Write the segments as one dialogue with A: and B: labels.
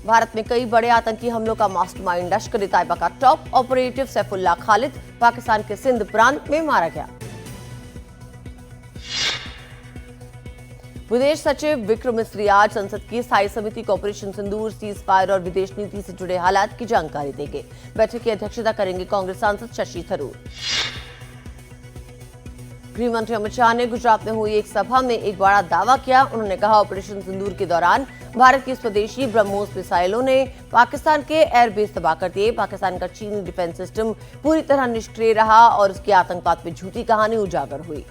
A: भारत में कई बड़े आतंकी हमलों का मास्टरमाइंड लश्कर-ए-तैयबा का टॉप ऑपरेटिव सैफुल्लाह खालिद पाकिस्तान के सिंध प्रांत में मारा गया। विदेश सचिव विक्रम मिस्री आज संसद की स्थायी समिति को ऑपरेशन सिंदूर, सीज फायर और विदेश नीति से जुड़े हालात की जानकारी देंगे। बैठक की अध्यक्षता करेंगे कांग्रेस सांसद शशि थरूर। गृह मंत्री अमित शाह ने गुजरात में हुई एक सभा में एक बड़ा दावा किया। उन्होंने कहा, ऑपरेशन सिंदूर के दौरान भारत की स्वदेशी ब्रह्मोस मिसाइलों ने पाकिस्तान के एयरबेस तबाह कर दिए। पाकिस्तान का चीनी डिफेंस सिस्टम पूरी तरह निष्क्रिय रहा और उसकी आतंकवाद में झूठी कहानी उजागर हुई।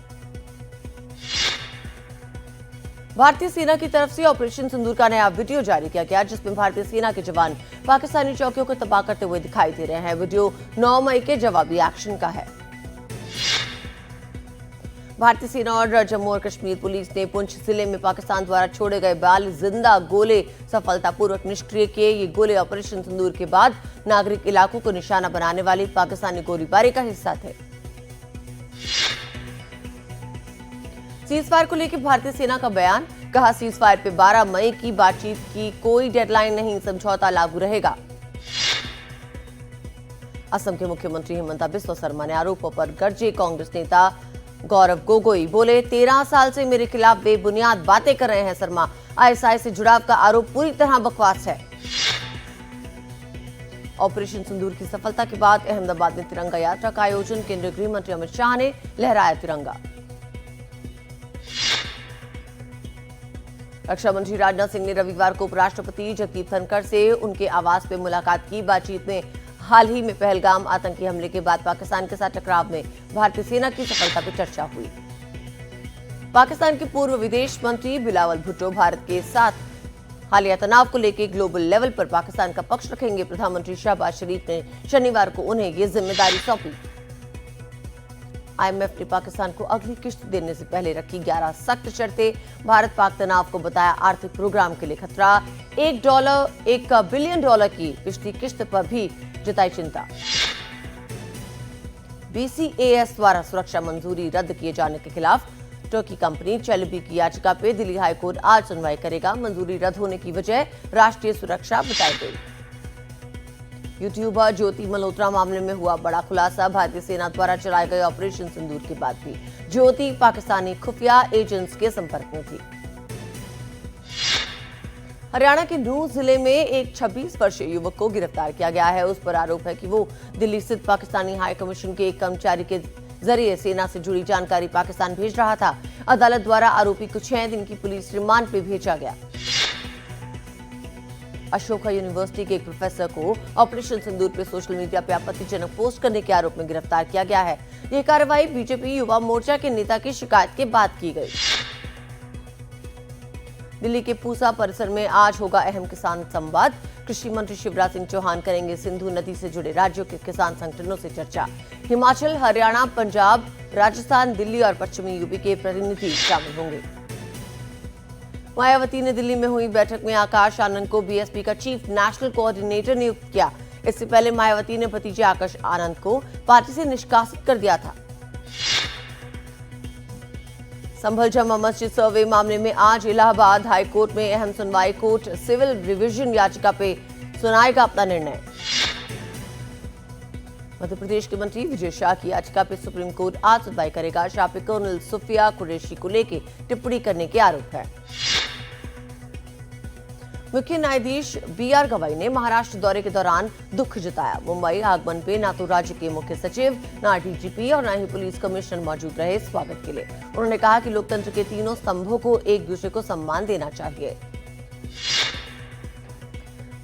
A: भारतीय सेना की तरफ से ऑपरेशन सिंदूर का नया वीडियो जारी किया गया, जिसमें भारतीय सेना के जवान पाकिस्तानी चौकियों को तबाह करते हुए दिखाई दे रहे हैं। वीडियो 9 मई के जवाबी एक्शन का है। भारतीय सेना और जम्मू और कश्मीर पुलिस ने पुंछ जिले में पाकिस्तान द्वारा छोड़े गए 42 जिंदा गोले सफलतापूर्वक निष्क्रिय किए। ये गोले ऑपरेशन सिंदूर के बाद नागरिक इलाकों को निशाना बनाने वाली पाकिस्तानी गोलीबारी का हिस्सा थे। सीज फायर को लेकर भारतीय सेना का बयान, कहा सीज फायर पे 12 मई की बातचीत की कोई डेडलाइन नहीं, समझौता लागू रहेगा। असम के मुख्यमंत्री हिमंता बिस्वा शर्मा ने आरोपों पर गरजे। कांग्रेस नेता गौरव गोगोई बोले, 13 साल से मेरे खिलाफ बेबुनियाद बातें कर रहे हैं शर्मा। आईएसआई से जुड़ाव का आरोप पूरी तरह बकवास है। ऑपरेशन सिंदूर की सफलता के बाद अहमदाबाद में तिरंगा यात्रा का आयोजन, केंद्रीय गृह मंत्री अमित शाह ने लहराया तिरंगा। रक्षा मंत्री राजनाथ सिंह ने रविवार को उपराष्ट्रपति जगदीप धनखड़ से उनके आवास में मुलाकात की। बातचीत में हाल ही में पहलगाम आतंकी हमले के बाद पाकिस्तान के साथ टकराव में भारतीय सेना की सफलता पर चर्चा हुई। पाकिस्तान के पूर्व विदेश मंत्री बिलावल भुट्टो भारत के साथ हालिया तनाव को लेकर ग्लोबल लेवल पर पाकिस्तान का पक्ष रखेंगे। प्रधानमंत्री शहबाज शरीफ ने शनिवार को उन्हें ये जिम्मेदारी सौंपी। आईएमएफ ने पाकिस्तान को अगली किश्त देने से पहले रखी 11 सख्त शर्तें। भारत पाक तनाव को बताया आर्थिक प्रोग्राम के लिए खतरा। $1 बिलियन की पिछली किश्त पर भी जताई चिंता। बीसीएएस द्वारा सुरक्षा मंजूरी रद्द किए जाने के खिलाफ तुर्की कंपनी चेलेबी की याचिका पे दिल्ली हाईकोर्ट आज सुनवाई करेगा। मंजूरी रद्द होने की वजह राष्ट्रीय सुरक्षा बताई गई। यूट्यूबर ज्योति मल्होत्रा मामले में हुआ बड़ा खुलासा। भारतीय सेना द्वारा चलाए गए ऑपरेशन सिंदूर के बाद भी ज्योति पाकिस्तानी खुफिया एजेंट्स के संपर्क में थी। हरियाणा के नूंह जिले में एक 26 वर्षीय युवक को गिरफ्तार किया गया है। उस पर आरोप है कि वो दिल्ली स्थित पाकिस्तानी हाई कमीशन के एक कर्मचारी के जरिए सेना से जुड़ी जानकारी पाकिस्तान भेज रहा था। अदालत द्वारा आरोपी को 6 दिन की पुलिस रिमांड पे भेजा गया। अशोका यूनिवर्सिटी के एक प्रोफेसर को ऑपरेशन सिंदूर पे सोशल मीडिया पे आपत्तिजनक पोस्ट करने के आरोप में गिरफ्तार किया गया है। यह कार्रवाई बीजेपी युवा मोर्चा के नेता की शिकायत के बाद की गई। दिल्ली के पूसा परिसर में आज होगा अहम किसान संवाद। कृषि मंत्री शिवराज सिंह चौहान करेंगे सिंधु नदी से जुड़े राज्यों के किसान संगठनों से चर्चा। हिमाचल, हरियाणा, पंजाब, राजस्थान, दिल्ली और पश्चिमी यूपी के प्रतिनिधि शामिल होंगे। मायावती ने दिल्ली में हुई बैठक में आकाश आनंद को बीएसपी का चीफ नेशनल कोऑर्डिनेटर नियुक्त किया। इससे पहले मायावती ने भतीजे आकाश आनंद को पार्टी से निष्कासित कर दिया था। संभल जमा मस्जिद सर्वे मामले में आज इलाहाबाद हाई कोर्ट में अहम सुनवाई। कोर्ट सिविल रिवीजन याचिका पे सुनाएगा अपना निर्णय। मध्य प्रदेश के मंत्री विजय शाह की याचिका पे सुप्रीम कोर्ट आज सुनवाई करेगा। शाह पे कर्नल सुफिया कुरैशी को लेकर टिप्पणी करने के आरोप है। मुख्य न्यायाधीश बीआर गवाई ने महाराष्ट्र दौरे के दौरान दुख जताया। मुंबई आगमन पे न तो राज्य के मुख्य सचिव, न डीजीपी और न ही पुलिस कमिश्नर मौजूद रहे स्वागत के लिए। उन्होंने कहा कि लोकतंत्र के तीनों स्तंभों को एक दूसरे को सम्मान देना चाहिए।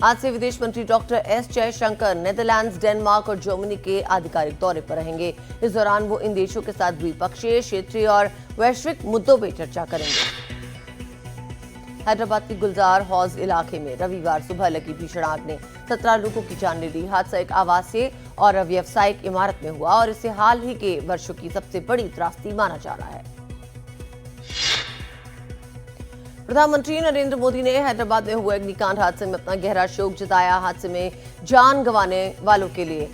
A: आज से विदेश मंत्री doctor S Jaishankar Netherlands, Denmark और जर्मनी के आधिकारिक दौरे पर रहेंगे। इस दौरान वो इन देशों के साथ द्विपक्षीय, क्षेत्रीय और वैश्विक मुद्दों पर चर्चा करेंगे। हैदराबाद के गुलजार हौज इलाके में रविवार सुबह लगी भीषण आग ने 17 लोगों की जान ले ली। हादसा एक आवासीय और व्यावसायिक इमारत में हुआ और इसे हाल ही के वर्षों की सबसे बड़ी त्रासदी माना जा रहा है। प्रधानमंत्री नरेंद्र मोदी ने हैदराबाद में हुए अग्निकांड हादसे में अपना गहरा शोक जताया। हादसे में जान गंवाने वालों के लिए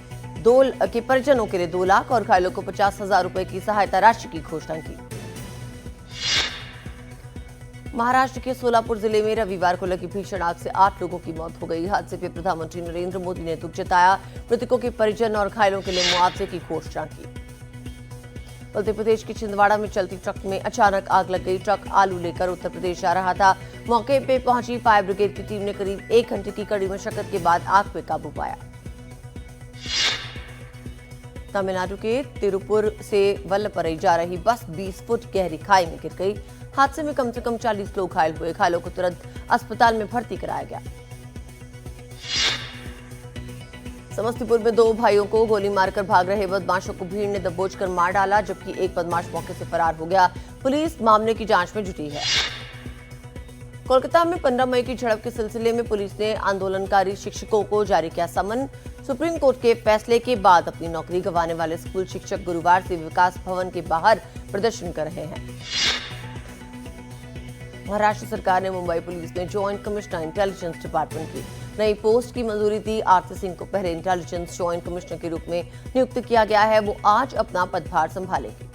A: परिजनों के लिए 2 लाख और घायलों को 50,000 रुपए की सहायता राशि की घोषणा की। महाराष्ट्र के सोलापुर जिले में रविवार को लगी भीषण आग से 8 लोगों की मौत हो गई। हादसे पर प्रधानमंत्री नरेंद्र मोदी ने दुख जताया। मृतकों के परिजन और घायलों के लिए मुआवजे की घोषणा की। मध्य प्रदेश के छिंदवाड़ा में चलती ट्रक में अचानक आग लग गई। ट्रक आलू लेकर उत्तर प्रदेश जा रहा था। मौके पे पहुंची फायर ब्रिगेड की टीम ने करीब 1 घंटे की कड़ी मशक्कत के बाद आग पे काबू पाया। तमिलनाडु के तिरुपुर से वल्लपरई जा रही बस 20 फुट गहरी खाई में गिर गई। हादसे में कम से कम 40 लोग घायल हुए। घायलों को तुरंत अस्पताल में भर्ती कराया गया। समस्तीपुर में 2 भाइयों को गोली मारकर भाग रहे बदमाशों को भीड़ ने दबोचकर मार डाला, जबकि एक बदमाश मौके से फरार हो गया। पुलिस मामले की जांच में जुटी है। कोलकाता में 15 मई की झड़प के सिलसिले में पुलिस ने आंदोलनकारी शिक्षकों को जारी किया समन। सुप्रीम कोर्ट के फैसले के बाद अपनी नौकरी गंवाने वाले स्कूल शिक्षक गुरुवार से विकास भवन के बाहर प्रदर्शन कर रहे हैं। महाराष्ट्र सरकार ने मुंबई पुलिस में ज्वाइंट कमिश्नर इंटेलिजेंस डिपार्टमेंट की नई पोस्ट की मंजूरी दी। आरती सिंह को पहले इंटेलिजेंस ज्वाइंट कमिश्नर के रूप में नियुक्त किया गया है। वो आज अपना पदभार संभालेगी।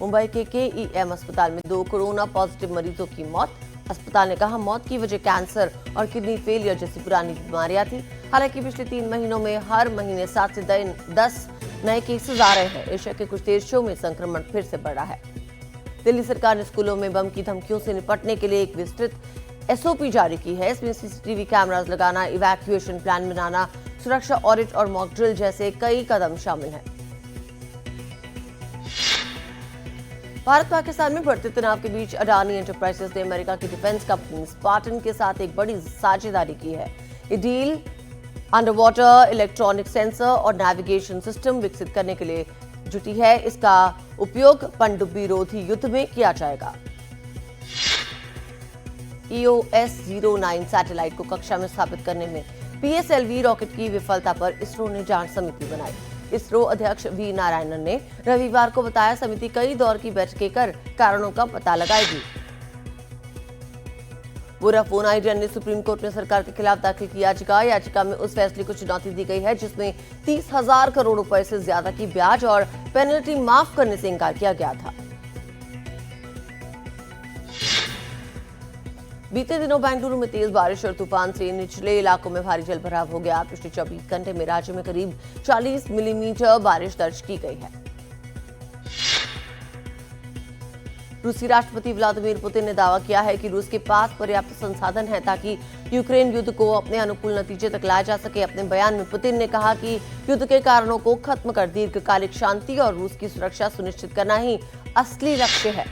A: मुंबई के KEM अस्पताल में 2 कोरोना पॉजिटिव मरीजों की मौत। अस्पताल ने कहा मौत की वजह कैंसर और किडनी फेलियर जैसी पुरानी बीमारियां थी। हालांकि पिछले 3 महीनों में हर महीने 7 से 10 नए केसेस आ रहे हैं। एशिया के कुछ देशों में संक्रमण फिर से बढ़ा है। दिल्ली सरकार ने स्कूलों में बम की धमकियों से निपटने के लिए एक विस्तृत SOP जारी की है। इसमें CCTV कैमरास लगाना, इवैक्यूएशन प्लान बनाना, सुरक्षा ऑडिट और मॉक ड्रिल जैसे कई कदम शामिल हैं। भारत पाकिस्तान में बढ़ते तनाव के बीच अडानी एंटरप्राइजेस ने अमेरिका की डिफेंस कंपनी स्पार्टन के साथ एक बड़ी साझेदारी की है। ये deal under water electronic sensor और नेविगेशन सिस्टम विकसित करने के लिए जुटी है। इसका उपयोग पनडुब्बी रोधी युद्ध में किया जाएगा। EOS-09 सैटेलाइट को कक्षा में स्थापित करने में PSLV रॉकेट की विफलता पर इसरो ने जांच समिति बनाई। इसरो अध्यक्ष V नारायणन ने रविवार को बताया समिति कई दौर की बैठकें कर कारणों का पता लगाएगी। वोडाफोन आइडिया ने सुप्रीम कोर्ट में सरकार के खिलाफ दाखिल की याचिका में उस फैसले को चुनौती दी गई है जिसमें 30,000 करोड़ रुपए से ज्यादा की ब्याज और पेनल्टी माफ करने से इनकार किया गया था। बीते दिनों बेंगलुरु में तेज बारिश और तूफान से निचले इलाकों में भारी जलभराव हो गया। पिछले 24 घंटे में राज्य में करीब 40 मिलीमीटर बारिश दर्ज की गई है। रूसी राष्ट्रपति व्लादिमीर पुतिन ने दावा किया है कि रूस के पास पर्याप्त संसाधन है ताकि यूक्रेन युद्ध को अपने अनुकूल नतीजे तक लाया जा सके। अपने बयान में पुतिन ने कहा कि युद्ध के कारणों को खत्म कर दीर्घकालिक शांति और रूस की सुरक्षा सुनिश्चित करना ही असली लक्ष्य है।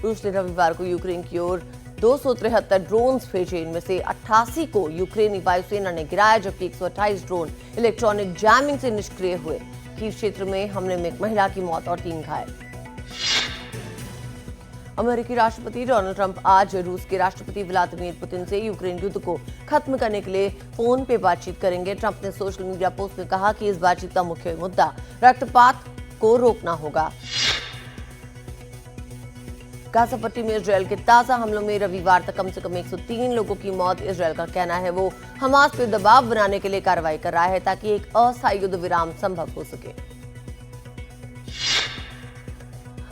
A: रूस ने रविवार को यूक्रेन की ओर 273 ड्रोन्स भेजे। इनमें से 88 को यूक्रेनी वायुसेना ने गिराया, जबकि 128 ड्रोन इलेक्ट्रॉनिक जैमिंग से निष्क्रिय हुए। कीव क्षेत्र में हमले में एक महिला की मौत और 3 घायल। अमेरिकी राष्ट्रपति डोनाल्ड ट्रंप आज रूस के राष्ट्रपति व्लादिमीर पुतिन से यूक्रेन युद्ध को खत्म करने के लिए फोन पे बातचीत करेंगे। ट्रंप ने सोशल मीडिया पोस्ट में कहा कि इस बातचीत का मुख्य मुद्दा रक्तपात को रोकना होगा। गाजा पट्टी में इजरायल के ताजा हमलों में रविवार तक कम से कम 103 लोगों की मौत। इजरायल का कहना है वो हमास पर दबाव बनाने के लिए कार्रवाई कर रहा है ताकि एक अस्थायी युद्ध विराम संभव हो सके।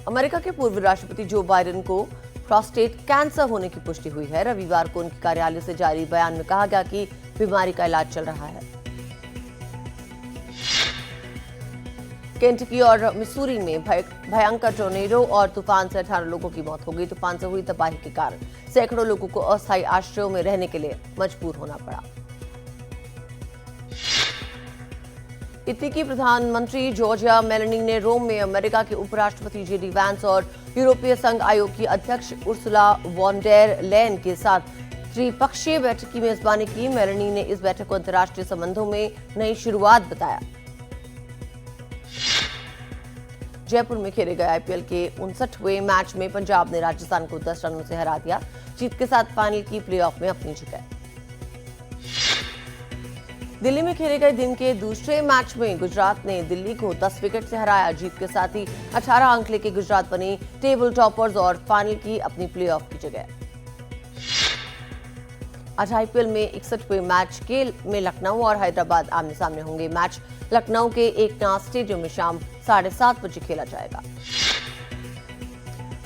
A: अमेरिका के पूर्व राष्ट्रपति जो बाइडेन को प्रोस्टेट कैंसर होने की पुष्टि हुई है। रविवार को उनके कार्यालय से जारी बयान में कहा गया कि बीमारी का इलाज चल रहा है। केंटकी और मिसूरी में भयंकर टोर्नेडो और तूफान से 18 लोगों की मौत हो गई। तूफान से हुई तबाही के कारण सैकड़ों लोगों को अस्थायी आश्रयों में रहने के लिए मजबूर होना पड़ा। इटली की प्रधानमंत्री जॉर्जिया मेलोनी ने रोम में अमेरिका के उपराष्ट्रपति JD वैंस और यूरोपीय संघ आयोग की अध्यक्ष उर्सुला वॉन डेर लेयन के साथ त्रिपक्षीय बैठक की मेजबानी की। मेलोनी ने इस बैठक को अंतर्राष्ट्रीय संबंधों में नई शुरुआत बताया। जयपुर में खेले गए IPL के 59वें मैच में पंजाब ने राजस्थान को 10 रनों से हरा दिया। जीत के साथ फाइनल की प्लेऑफ में अपनी जगह। दिल्ली में खेले गए दिन के दूसरे मैच में गुजरात ने दिल्ली को 10 विकेट से हराया। जीत के साथ ही 18 अंक लेके गुजरात बनी टेबल टॉपर्स और फाइनल की अपनी प्लेऑफ की जगह। आज IPL में 61वें मैच में लखनऊ और हैदराबाद आमने सामने होंगे। मैच लखनऊ के एकनाथ स्टेडियम में शाम 7:30 बजे खेला जाएगा।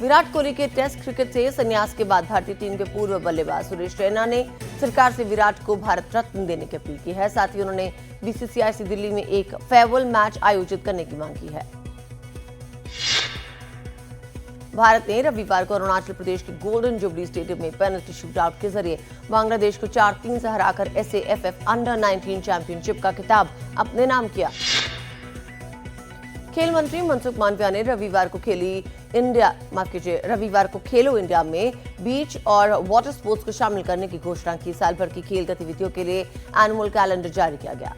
A: विराट कोहली के टेस्ट क्रिकेट से संन्यास के बाद भारतीय टीम के पूर्व बल्लेबाज सुरेश रैना ने सरकार से विराट को भारत रत्न देने की अपील की है। साथ ही उन्होंने बीसीसीआई से दिल्ली में एक फेयरवेल मैच आयोजित करने की मांग की है। भारत ने रविवार को अरुणाचल प्रदेश के गोल्डन जुबली स्टेडियम में पेनल्टी शूटआउट के जरिए बांग्लादेश को 4-3 से हराकर SAFF अंडर 19 चैंपियनशिप का खिताब अपने नाम किया। खेल मंत्री मनसुख मांडविया ने रविवार को खेलो इंडिया में बीच और वाटर स्पोर्ट्स को शामिल करने की घोषणा की। साल भर की खेल गतिविधियों के लिए एनुअल कैलेंडर जारी किया गया।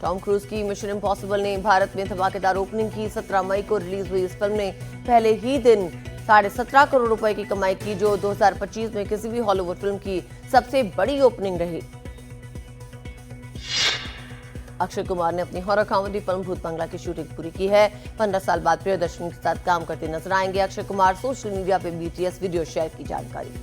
A: टॉम क्रूज की मिशन इम्पॉसिबल ने भारत में धमाकेदार ओपनिंग की। 17 मई को रिलीज हुई इस फिल्म ने पहले ही दिन 17.5 करोड़ रुपए की कमाई की, जो 2025 में किसी भी हॉलीवुड फिल्म की सबसे बड़ी ओपनिंग रही। अक्षय कुमार ने अपनी हॉरर कॉमेडी फिल्म भूत बंगला की शूटिंग पूरी की है। 15 साल बाद प्रियदर्शनी के साथ काम करते नजर आएंगे अक्षय कुमार। सोशल मीडिया पे BTS वीडियो शेयर की जानकारी।